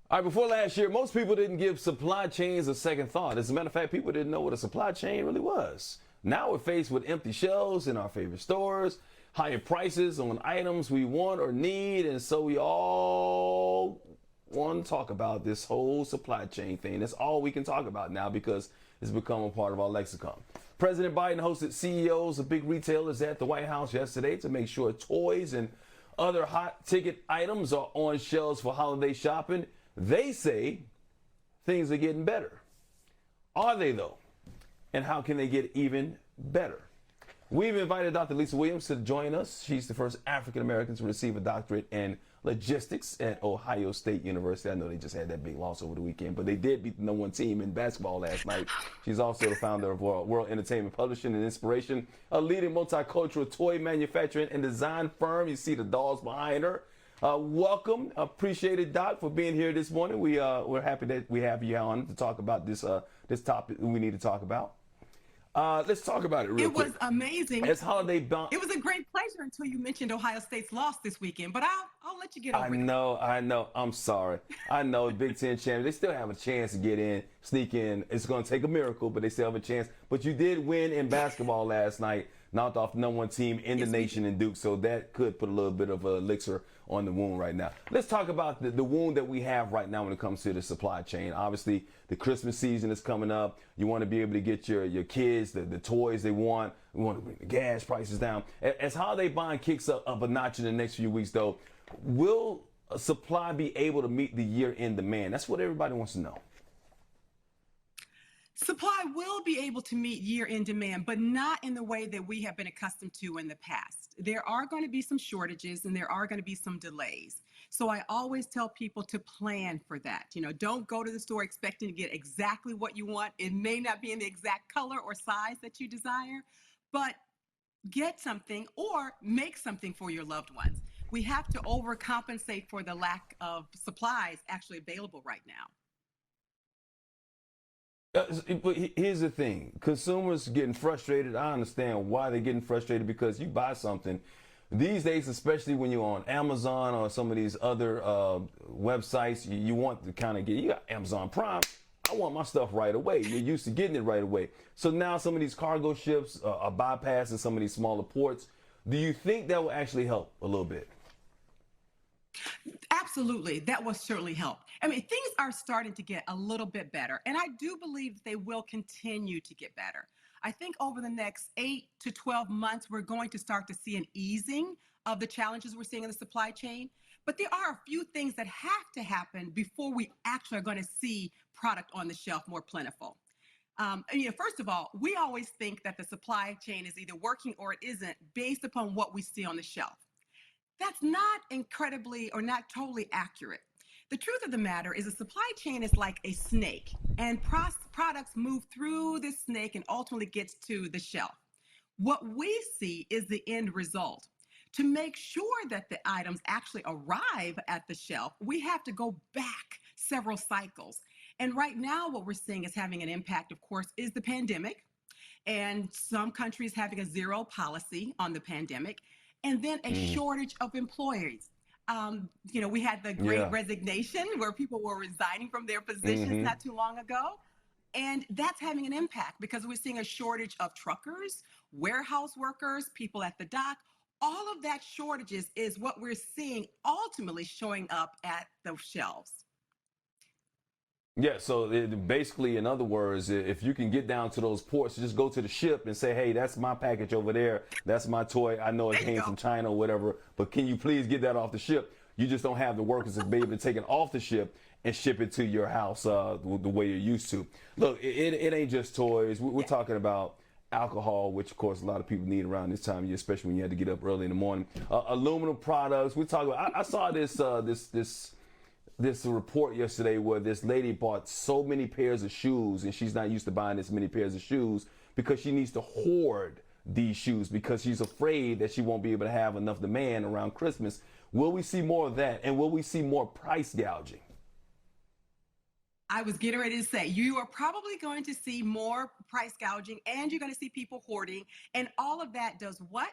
All right, before last year, most people didn't give supply chains a second thought. As a matter of fact, people didn't know what a supply chain really was. Now we're faced with empty shelves in our favorite stores, higher prices on items we want or need, and so we all want to talk about this whole supply chain thing. That's all we can talk about now because it's become a part of our lexicon. President Biden hosted CEOs of big retailers at the White House yesterday to make sure toys and other hot ticket items are on shelves for holiday shopping. They say things are getting better. Are they, though? And how can they get even better? We've invited Dr. Lisa Williams to join us. She's the first African American to receive a doctorate in logistics at Ohio State University. I know they just had that big loss over the weekend, but they did beat the #1 team in basketball last night. She's also the founder of World Entertainment Publishing and Inspiration, a leading multicultural toy manufacturing and design firm. You see the dolls behind her. Welcome, appreciate it, Doc, for being here this morning. We're happy that we have you on to talk about this topic we need to talk about. Let's talk about it real quick. It was amazing. It's holiday bound. It was a great pleasure until you mentioned Ohio State's loss this weekend, but I'll let you get over it. I know. I'm sorry. I know Big Ten champions. They still have a chance to get in, sneak in. It's going to take a miracle, but they still have a chance. But you did win in basketball last night, knocked off the #1 team in the nation in Duke, so that could put a little bit of a elixir on the wound right now. Let's talk about the wound that we have right now when it comes to the supply chain. Obviously, the Christmas season is coming up. You want to be able to get your kids the toys they want. We want to bring the gas prices down. As holiday buying kicks up a notch in the next few weeks, though, will supply be able to meet the year-end demand? That's what everybody wants to know. Supply will be able to meet year-end demand, but not in the way that we have been accustomed to in the past. There are going to be some shortages and there are going to be some delays. So I always tell people to plan for that. Don't go to the store expecting to get exactly what you want. It may not be in the exact color or size that you desire, but get something or make something for your loved ones. We have to overcompensate for the lack of supplies actually available right now. But here's the thing. Consumers getting frustrated. I understand why they're getting frustrated, because you buy something these days, especially when you're on Amazon or some of these other websites, you want to kind of you got Amazon Prime. I want my stuff right away. You're used to getting it right away. So now some of these cargo ships are bypassing some of these smaller ports. Do you think that will actually help a little bit? Absolutely. That will certainly help. I mean, things are starting to get a little bit better, and I do believe that they will continue to get better. I think over the next 8 to 12 months, we're going to start to see an easing of the challenges we're seeing in the supply chain. But there are a few things that have to happen before we actually are going to see product on the shelf more plentiful. First of all, we always think that the supply chain is either working or it isn't based upon what we see on the shelf. That's not incredibly or not totally accurate. The truth of the matter is the supply chain is like a snake, and products move through this snake and ultimately gets to the shelf. What we see is the end result. To make sure that the items actually arrive at the shelf, we have to go back several cycles. And right now, what we're seeing is having an impact, of course, is the pandemic, and some countries having a zero policy on the pandemic, and then a shortage of employees. We had the great resignation where people were resigning from their positions not too long ago. And that's having an impact because we're seeing a shortage of truckers, warehouse workers, people at the dock. All of that shortages is what we're seeing ultimately showing up at the shelves. Yeah, so basically, in other words, if you can get down to those ports, just go to the ship and say, hey, that's my package over there. That's my toy. I know it came from China or whatever, but can you please get that off the ship? You just don't have the workers to be able to take it off the ship and ship it to your house the way you're used to. Look, it ain't just toys. We're talking about alcohol, which, of course, a lot of people need around this time of year, especially when you had to get up early in the morning. Aluminum products. We're talking about, I saw this report yesterday where this lady bought so many pairs of shoes, and she's not used to buying this many pairs of shoes because she needs to hoard these shoes because she's afraid that she won't be able to have enough demand around Christmas. Will we see more of that, and will we see more price gouging? I was getting ready to say, you are probably going to see more price gouging, and you're going to see people hoarding, and all of that does what?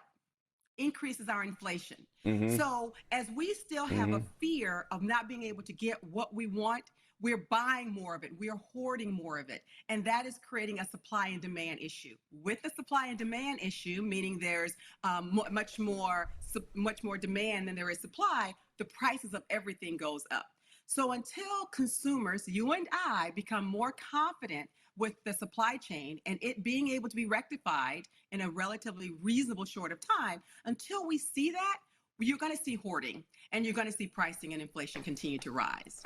increases our inflation. Mm-hmm. So as we still have Mm-hmm. a fear of not being able to get what we want, we're buying more of it. We're hoarding more of it. And that is creating a supply and demand issue. With the supply and demand issue, meaning there's much more demand than there is supply, the prices of everything goes up. So until consumers, you and I, become more confident with the supply chain and it being able to be rectified in a relatively reasonable short of time, until we see that, you're going to see hoarding and you're going to see pricing and inflation continue to rise.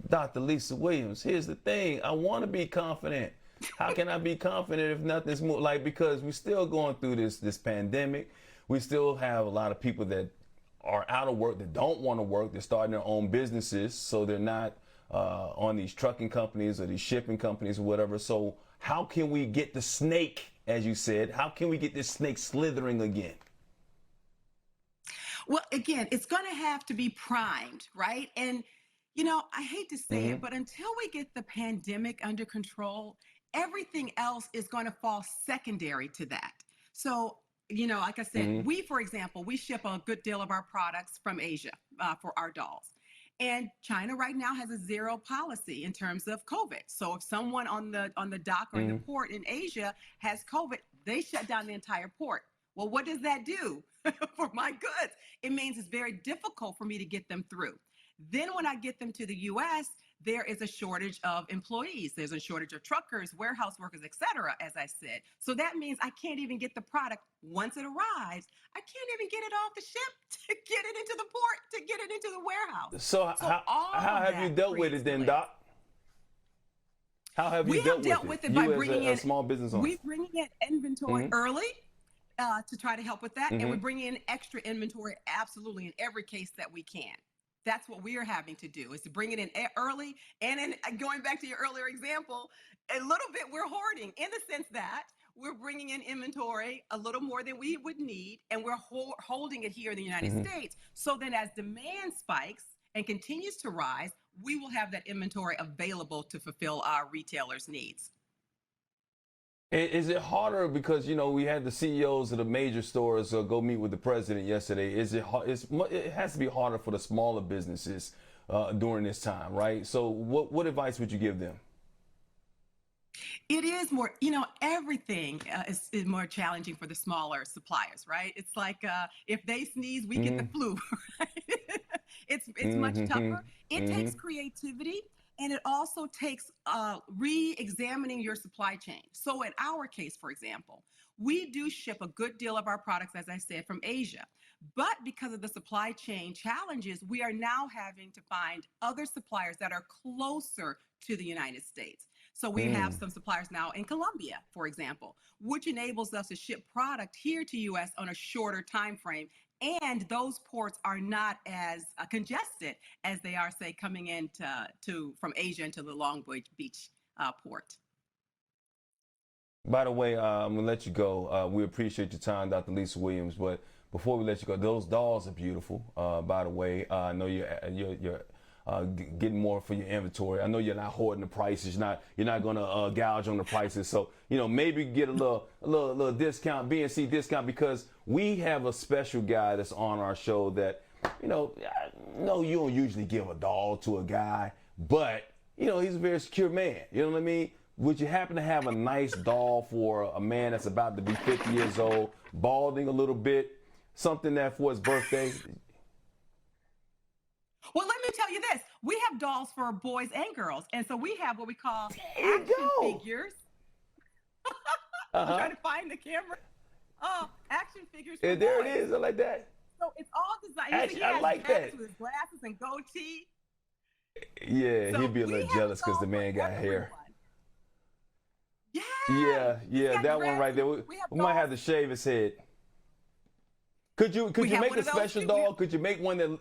Dr. Lisa Williams, here's the thing. I want to be confident. How can I be confident if nothing's more like, because we're still going through this pandemic. We still have a lot of people that are out of work, that don't want to work. They're starting their own businesses, so they're not on these trucking companies or these shipping companies or whatever. So how can we get the snake, as you said, how can we get this snake slithering again? Well, again, it's going to have to be primed, right? And, I hate to say Mm-hmm. it, but until we get the pandemic under control, everything else is going to fall secondary to that. So, like I said, Mm-hmm. for example, we ship a good deal of our products from Asia for our dolls. And China right now has a zero policy in terms of COVID. So if someone on the dock or in the Mm-hmm. port in Asia has COVID, they shut down the entire port. Well, what does that do for my goods? It means it's very difficult for me to get them through. Then when I get them to the US, there is a shortage of employees. There's a shortage of truckers, warehouse workers, et cetera, as I said. So that means I can't even get the product once it arrives. I can't even get it off the ship to get it into the port, to get it into the warehouse. So So all how of have you that dealt with creates it then, delays. Doc? How have We you have dealt with dealt it? with it by You as bringing a in, small business owner. we bringing in inventory Mm-hmm. early to try to help with that. And we Mm-hmm. bring in extra inventory absolutely in every case that we can. That's what we're having to do, is to bring it in early. And in going back to your earlier example, a little bit we're hoarding in the sense that we're bringing in inventory a little more than we would need, and we're holding it here in the United Mm-hmm. States. So then as demand spikes and continues to rise, we will have that inventory available to fulfill our retailers' needs. Is it harder because we had the CEOs of the major stores go meet with the president yesterday? Is it hard? It has to be harder for the smaller businesses during this time, right? So what advice would you give them? It is more, everything is more challenging for the smaller suppliers, right? It's like if they sneeze, we get the Mm-hmm. flu, right? It's much Mm-hmm. tougher. It Mm-hmm. takes creativity, and it also takes re-examining your supply chain. So in our case, for example, we do ship a good deal of our products, as I said, from Asia. But because of the supply chain challenges, we are now having to find other suppliers that are closer to the United States. So we have Mm. some suppliers now in Colombia, for example, which enables us to ship product here to US on a shorter time frame. And those ports are not as congested as they are, say, coming into from Asia into the Long Beach port. By the way, I'm gonna let you go. We appreciate your time, Dr. Lisa Williams. But before we let you go, those dolls are beautiful. By the way, I know you're getting more for your inventory. I know you're not hoarding the prices. You're not gonna gouge on the prices. So maybe get a little discount, B&C discount, because we have a special guy that's on our show that no, you don't usually give a doll to a guy, but he's a very secure man. You know what I mean? Would you happen to have a nice doll for a man that's about to be 50 years old, balding a little bit, something that for his birthday? Well, let me tell you this. We have dolls for boys and girls. And so we have what we call There you action go. figures. I'm Uh-huh. trying to find the camera. Oh, action figures for And there it boys. is. I like that. So it's all designed. You see, Actually, he I has like vests that. with his glasses and goatee. Yeah, So he'd be a we little have a jealous because doll the for man got hair. everyone. Yes, Yeah, he's yeah, got that one right dreads. there. We have We might dolls. have to shave his head. Could you We have make one a of those special too. doll? Could you make one that?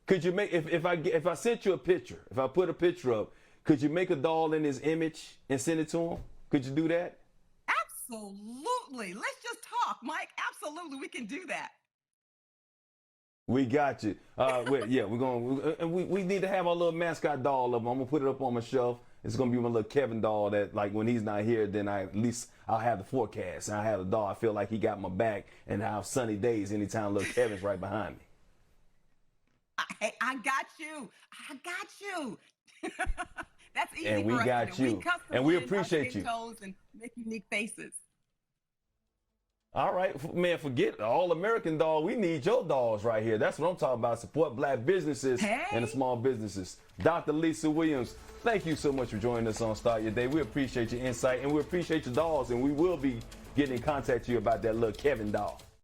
Could you make if I sent you a picture, if I put a picture up, could you make a doll in his image and send it to him? Could you do that? Absolutely. Let's just talk, Mike. Absolutely, we can do that. We got you. Yeah, we're going, and we need to have our little mascot doll of him. I'm gonna put it up on my shelf, It's gonna be my little Kevin doll that, like, when he's not here, then at least I'll have the forecast and I have a doll. I feel like he got my back and I have sunny days anytime little Kevin's right behind me. I got you. I got you. That's easy And we for us got to do. you. We custom And we blend our appreciate skin you. tones and make unique faces. All right, man, forget All American doll. We need your dolls right here. That's what I'm talking about. Support black businesses and the small businesses. Dr. Lisa Williams, thank you so much for joining us on Start Your Day. We appreciate your insight and we appreciate your dolls, and we will be getting in contact with you about that little Kevin doll.